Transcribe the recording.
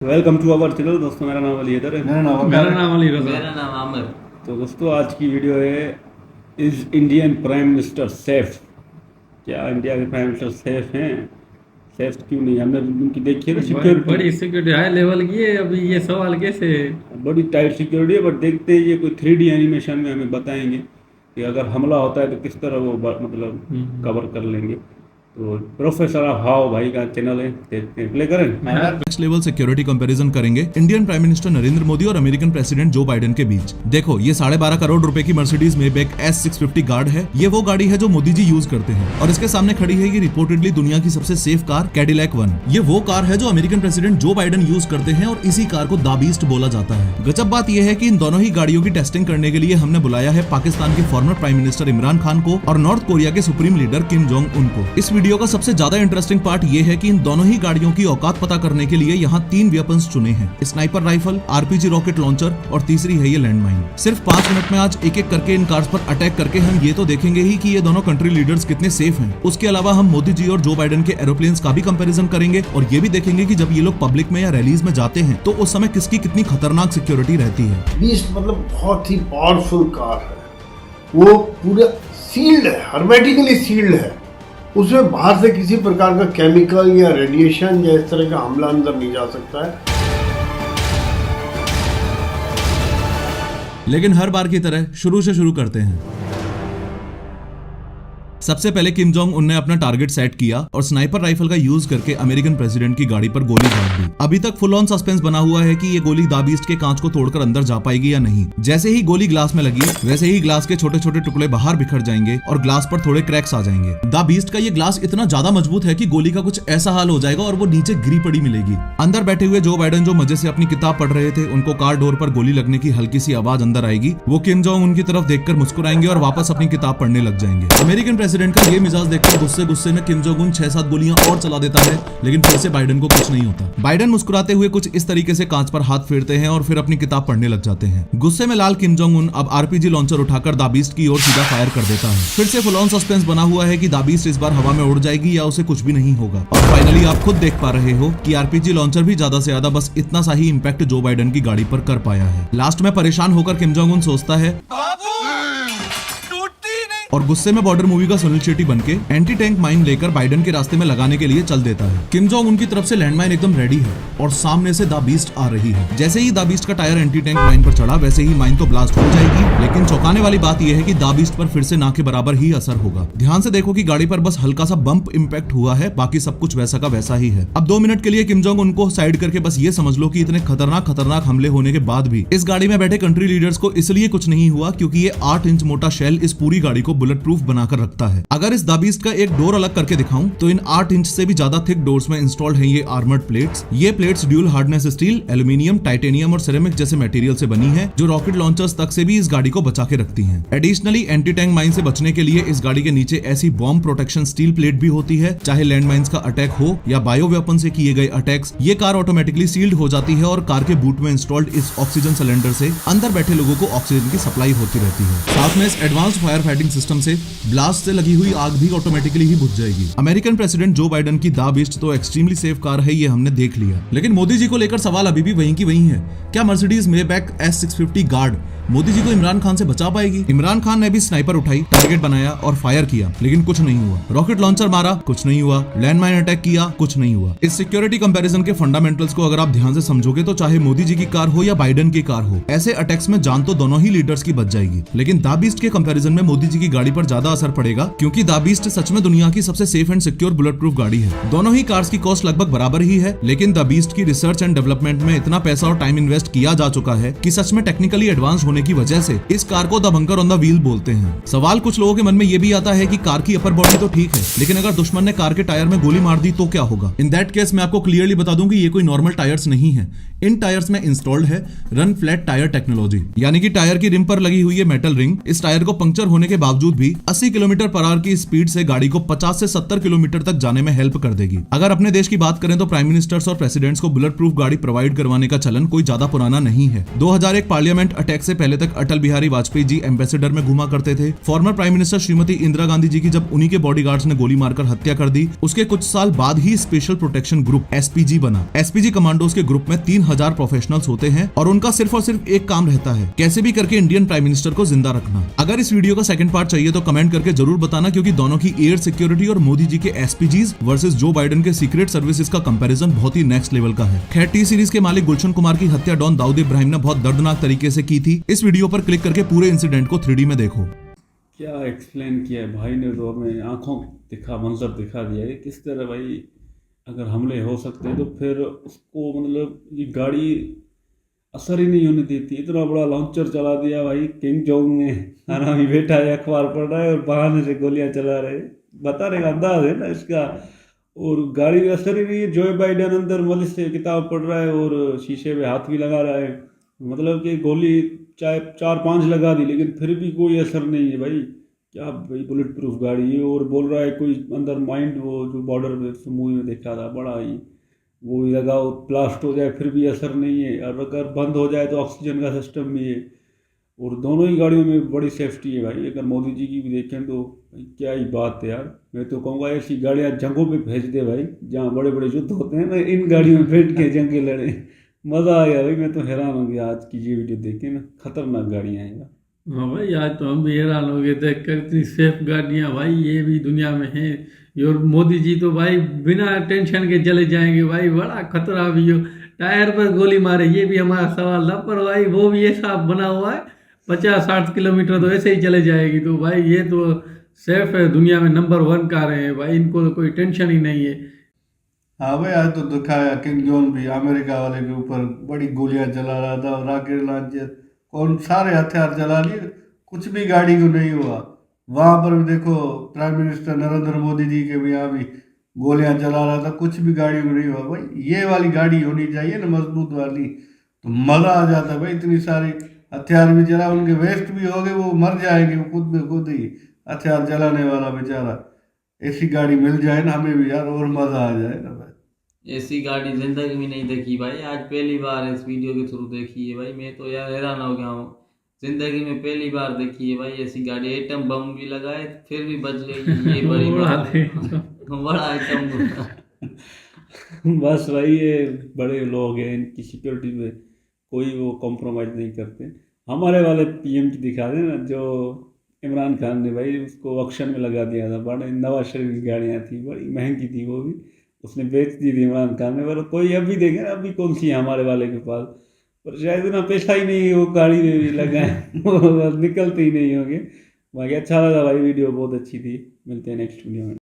Welcome to our channel. दोस्तों मेरा नाम अली हैदर है। मेरा नाम अली रजा। मेरा नाम आमिर। तो दोस्तों आज की वीडियो है, is Indian prime minister safe? क्या इंडिया के प्राइम मिनिस्टर सेफ हैं? सेफ क्यों नहीं? हमने उनकी देखी है ना सिक्योरिटी, बड़ी सिक्योरिटी हाई लेवल की है। अभी ये सवाल कैसे? बड़ी टाइट सिक्योरिटी है। बट देखते ही ये कोई 3D एनिमेशन में हमें बताएंगे कि अगर हमला होता है तो किस तरह वो मतलब कवर कर लेंगे। तो प्रोफेसर ऑफ हाउ भाई का चैनल है, देखते हैं, प्ले करें। नेक्स्ट लेवल सिक्योरिटी कंपैरिजन करेंगे Indian prime minister Narendra Modi और अमेरिकन प्रेसिडेंट जो बाइडेन के बीच। देखो, ये 12.5 करोड़ रुपए की मर्सिडीज मेबैक S650 गार्ड है। ये वो गाड़ी है जो मोदी जी यूज करते हैं और इसके सामने खड़ी है ये रिपोर्टेडली दुनिया की सबसे सेफ कार कैडिलैक 1। ये वो कार है जो American president Joe Biden use करते हैं और इसी कार को द बीस्ट बोला जाता है। गजब बात यह है कि इन दोनों ही गाड़ियों की टेस्टिंग करने के लिए हमने बुलाया है पाकिस्तान के farmer prime minister Imran Khan को और नॉर्थ कोरिया के supreme leader Kim Jong Un को। इस वीडियो का सबसे ज्यादा इंटरेस्टिंग पार्ट ये है कि इन दोनों ही गाड़ियों की औकात पता करने के लिए यहाँ 3 वेपन्स चुने हैं, sniper rifle, RPG rocket launcher और तीसरी है ये लैंडमाइन। सिर्फ 5 मिनट में आज एक एक करके इन कार्स पर अटैक करके हम ये तो देखेंगे ही कि ये दोनों कंट्री लीडर्स कितने सेफ हैं। उसके अलावा हम मोदी जी और जो बाइडेन के एरोप्लेन्स का भी कंपैरिजन करेंगे और ये भी देखेंगे कि जब ये लोग पब्लिक में या रैलीज में जाते हैं तो उस समय किसकी कितनी खतरनाक सिक्योरिटी रहती है। बीस्ट मतलब बहुत ही पावरफुल कार है। वो पूरा सील्ड है, हर्मेटिकली सील्ड है। उसमें बाहर से किसी प्रकार का केमिकल या रेडिएशन या इस तरह का हमला अंदर नहीं जा सकता है। लेकिन हर बार की तरह शुरू से शुरू करते हैं। सबसे पहले किम जोंग उन ने अपना टारगेट सेट किया और स्नाइपर राइफल का यूज करके अमेरिकन प्रेसिडेंट की गाड़ी पर गोली दाग दी। अभी तक फुल ऑन सस्पेंस बना हुआ है कि ये गोली द बीस्ट के कांच को तोड़कर अंदर जा पाएगी या नहीं। जैसे ही गोली ग्लास में लगी वैसे ही ग्लास के छोटे छोटे टुकड़े बाहर बिखर जाएंगे और ग्लास पर थोड़े क्रैक्स आ जाएंगे। द बीस्ट का ये ग्लास इतना ज्यादा मजबूत है कि गोली का कुछ ऐसा हाल हो जाएगा और वो नीचे गिरी पड़ी मिलेगी। अंदर बैठे हुए जो बाइडेन जो मजे से अपनी किताब पढ़ रहे थे, उनको कार डोर पर गोली लगने की हल्की सी आवाज अंदर आएगी। वो किम जोंग उनकी तरफ देखकर मुस्कुराएंगे और वापस अपनी किताब पढ़ने लग जाएंगे। अमेरिकन प्रेसिडेंट का ये मिजाज देखकर गुस्से में किम जोंग उन 6-7 गोलियां और चला देता है, लेकिन फिर से बाइडेन को कुछ नहीं होता। बाइडेन मुस्कुराते हुए कुछ इस तरीके से कांच पर हाथ फेरते हैं और फिर अपनी किताब पढ़ने लग जाते हैं। गुस्से में लाल किम जोंग उन अब RPG लॉन्चर उठाकर द बीस्ट की ओर सीधा फायर कर देता है। फिर से फुल ऑन सस्पेंस बना हुआ है कि द बीस्ट इस बार हवा में उड़ जाएगी या उसे कुछ भी नहीं होगा। और फाइनली आप खुद देख पा रहे हो कि RPG लॉन्चर भी ज्यादा से ज्यादा बस इतना सा ही इंपैक्ट जो बाइडेन की गाड़ी पर कर पाया है। लास्ट में परेशान होकर किम जोंग उन सोचता है और गुस्से में बॉर्डर मूवी का सुनील शेट्टी बनके एंटी टैंक माइन लेकर बाइडेन के रास्ते में लगाने के लिए चल देता है। किम जोंग उनकी तरफ से लैंडमाइन एकदम रेडी है और सामने से द बीस्ट आ रही है। जैसे ही द बीस्ट का टायर एंटी टैंक माइन पर चढ़ा वैसे ही माइन तो ब्लास्ट हो जाएगी, लेकिन चौंकाने वाली बात यह है कि द बीस्ट पर फिर से ना के बराबर ही असर होगा। ध्यान से देखो कि गाड़ी पर बस हल्का सा बम्प इम्पैक्ट हुआ है, बाकी सब कुछ वैसा का वैसा ही है। अब 2 मिनट के लिए किम जोंग उनको साइड करके बस ये समझ लो कि इतने खतरनाक हमले होने के बाद भी इस गाड़ी में बैठे कंट्री लीडर्स को इसलिए कुछ नहीं हुआ क्योंकि ये 8 इंच मोटा शेल इस पूरी गाड़ी को बुलेट प्रूफ बनाकर रखता है। अगर इस द बीस्ट का एक डोर अलग करके दिखाऊं तो इन 8 इंच से भी ज्यादा थिक डोर्स में इंस्टॉल्ड हैं ये आर्मर्ड प्लेट्स। ये plates dual hardness steel, aluminium, titanium और सिरेमिक जैसे मटेरियल से बनी है जो रॉकेट लॉन्चर्स तक से भी इस गाड़ी को बचा के रखती हैं। एडिशनली एंटी टैंक माइन से बचने के लिए इस गाड़ी के नीचे ऐसी बॉम्ब प्रोटेक्शन स्टील प्लेट भी होती है, चाहे लैंड माइंस का अटैक हो या बायो वेपन से किए गए अटैक्स, ये कार ऑटोमेटिकली सील्ड हो जाती है और कार के बूट में इंस्टॉल्ड इस ऑक्सीजन सिलेंडर से अंदर बैठे लोगों को ऑक्सीजन की सप्लाई होती रहती है। साथ में इस एडवांस्ड फायर फाइटिंग सिस्टम से ब्लास्ट से लगी हुई आग भी ऑटोमेटिकली ही बुझ जाएगी। अमेरिकन प्रेसिडेंट जो बाइडेन की द बीस्ट तो एक्सट्रीमली सेफ कार है, ये हमने देख लिया, लेकिन मोदी जी को लेकर सवाल अभी भी वहीं की वहीं है। क्या Mercedes Maybach S650 guard Modi ji को इमरान खान से बचा पाएगी? इमरान खान ने भी स्नाइपर उठाई, टारगेट बनाया और फायर किया, लेकिन कुछ नहीं हुआ। रॉकेट लॉन्चर मारा, कुछ नहीं हुआ। लैंडमाइन अटैक किया, कुछ नहीं हुआ। इस सिक्योरिटी कंपैरिजन के फंडामेंटल्स को अगर आप ध्यान से समझोगे तो चाहे मोदी जी की कार हो या बाइडेन की कार हो, ऐसे अटैक्स में जान तो दोनों ही लीडर्स की बच जाएगी, लेकिन द बीस्ट के कंपैरिजन में मोदी जी की गाड़ी पर ज्यादा असर पड़ेगा क्योंकि द बीस्ट सच में दुनिया की सबसे safe and secure bullet proof गाड़ी है। दोनों ही कार्स की कॉस्ट लगभग बराबर ही है, लेकिन द बीस्ट की रिसर्च एंड डेवलपमेंट में इतना पैसा और टाइम इन्वेस्ट किया जा चुका है कि सच में टेक्निकली एडवांस होने की वजह से इस कार को the bunker on the wheel बोलते हैं। सवाल कुछ लोगों के मन में ये भी आता है कि कार की अपर बॉडी तो ठीक है, लेकिन अगर दुश्मन ने कार के टायर में गोली मार दी तो क्या होगा? इन दैट केस मैं आपको क्लियरली बता दूं कि ये कोई नॉर्मल टायर्स नहीं है। इन टायर्स में इंस्टॉल्ड है रन फ्लैट टायर टेक्नोलॉजी, यानी कि टायर की रिम पर लगी हुई है मेटल रिंग इस टायर को पंक्चर होने के बावजूद भी 80 किलोमीटर पर आवर की स्पीड से गाड़ी को 50 से 70 किलोमीटर तक जाने में हेल्प कर देगी। अगर अपने देश की बात करें तो प्राइम मिनिस्टर्स और प्रेसिडेंट्स को बुलेट प्रूफ गाड़ी प्रोवाइड करवाने का चलन कोई ज्यादा पुराना नहीं है। 2001 पार्लियामेंट अटैक से पहले तक अटल बिहारी वाजपेयी जी एम्बेसडर में घुमा करते थे। Former prime minister Shrimati Indira Gandhi ji की जब उन्हीं के बॉडीगार्ड्स ने गोली मारकर हत्या कर दी, उसके कुछ साल बाद ही स्पेशल प्रोटेक्शन ग्रुप एसपीजी बना। एसपीजी कमांडोज के ग्रुप में 3000 प्रोफेशनल्स होते हैं और उनका सिर्फ और सिर्फ एक काम रहता है, कैसे भी करके इंडियन प्राइम मिनिस्टर को जिंदा रखना। अगर इस वीडियो का सेकंड पार्ट चाहिए तो कमेंट करके जरूर बताना, क्योंकि दोनों की एयर सिक्योरिटी और मोदी जी के एसपीजीज वर्सेस जो बाइडेन के सीक्रेट सर्विसेज का कंपैरिजन बहुत ही नेक्स्ट लेवल का है। खैर, टी सीरीज के मालिक गुलशन कुमार की हत्या डॉन दाऊद इब्राहिम ने बहुत दर्दनाक तरीके से की थी। इस वीडियो पर क्लिक करके पूरे इंसिडेंट को 3D में देखो। क्या एक्सप्लेन किया है भाई ने, तो हमें आंखों मंजर दिखा दिया है किस तरह भाई अगर हमले हो सकते हैं तो फिर उसको मतलब ये गाड़ी असर ही नहीं होने देती। इतना बड़ा लॉन्चर चला दिया भाई किंग जोंग ने, आराम ही बैठा है, अखबार पढ़ रहा है और बहाने से गोलियां चला रहे, बताने का अंदाज है ना इसका। और गाड़ी में असर ही नहीं है। जो बाइडेन अंदर मलिस से किताब पढ़ रहा है और शीशे पे हाथ भी लगा रहा है, मतलब कि गोली चाहे 4-5 लगा दी लेकिन फिर भी कोई असर नहीं है भाई। क्या भाई बुलेट प्रूफ गाड़ी है। और बोल रहा है कोई अंदर माइंड, वो जो बॉर्डर में मूवी में देखा था, बड़ा ही वो ही लगाओ ब्लास्ट हो जाए फिर भी असर नहीं है, और अगर बंद हो जाए तो ऑक्सीजन का सिस्टम भी है। और दोनों ही गाड़ियों में बड़ी सेफ्टी है भाई। अगर मोदी जी की भी देखें तो भाई क्या ही बात है यार। मैं तो कहूँगा ऐसी गाड़ियाँ जंगों पे भेज दे भाई, जहाँ बड़े बड़े युद्ध होते हैं ना, इन गाड़ियों में बैठ के जंगे लड़े। मज़ा आया भाई। मैं तो हैरान हो गया आज की ये वीडियो देख के ना, खतरनाक गाड़ियाँ हैं यार। हाँ भाई, आज तो हम भी हैरान हो गए देख कर, इतनी सेफ गाड़ियाँ भाई ये भी दुनिया में हैं। और मोदी जी तो भाई बिना टेंशन के चले जाएंगे भाई, बड़ा खतरा भी हो। टायर पर गोली मारे ये भी हमारा सवाल था, पर भाई वो भी ऐसा बना हुआ है 50-60 किलोमीटर तो ऐसे ही चले जाएगी। तो भाई ये तो सेफ है, दुनिया में नंबर 1 कारें हैं भाई, इनको तो कोई टेंशन ही नहीं है। हाँ भाई, आज तो दिखाया किंग जॉन भी अमेरिका वाले के ऊपर बड़ी गोलियां चला रहा था, रॉकेट लॉन्चर कौन सारे हथियार चला लिए, कुछ भी गाड़ी को नहीं हुआ। वहां पर भी देखो प्राइम मिनिस्टर नरेंद्र मोदी जी के भी यहाँ भी गोलियां चला रहा था, कुछ भी गाड़ी को नहीं हुआ। भाई ये वाली गाड़ी होनी चाहिए ना, मजबूत वाली, तो मजा आ जाता भाई। इतनी सारी हथियार भी चला, उनके वेस्ट भी हो गए, वो मर जाएंगे वो खुद में खुद ही, हथियार चलाने वाला बेचारा। ऐसी गाड़ी मिल जाए ना हमें भी यार, और मजा आ जाए ना भाई। ऐसी गाड़ी जिंदगी में नहीं देखी भाई, आज पहली बार इस वीडियो के थ्रू देखी है भाई। मैं तो यार हैरान हो गया हूँ, जिंदगी में पहली बार देखी है भाई ऐसी गाड़ी। एटम बम भी लगाए फिर भी बच गई, ये बड़ी बात है। बड़ा आइटम बस भाई ये बड़े लोग हैं, इनकी सिक्योरिटी में कोई वो कॉम्प्रोमाइज़ नहीं करते। हमारे वाले पीएम की दिखा दें ना, जो इमरान खान ने भाई उसको ऑक्शन में लगा दिया था, बड़े नवाज शरीफ की गाड़ियाँ थी, बड़ी महंगी थी, वो भी उसने बेच दी थी इमरान खान ने। मतलब कोई अभी देखे ना, अभी कौन सी है हमारे वाले के पास, पर शायद इतना पैसा ही नहीं है वो गाड़ी में भी लगाए निकलते ही नहीं होंगे। बाकी अच्छा लगा भाई, वीडियो बहुत अच्छी थी। मिलते हैं नेक्स्ट वीडियो में।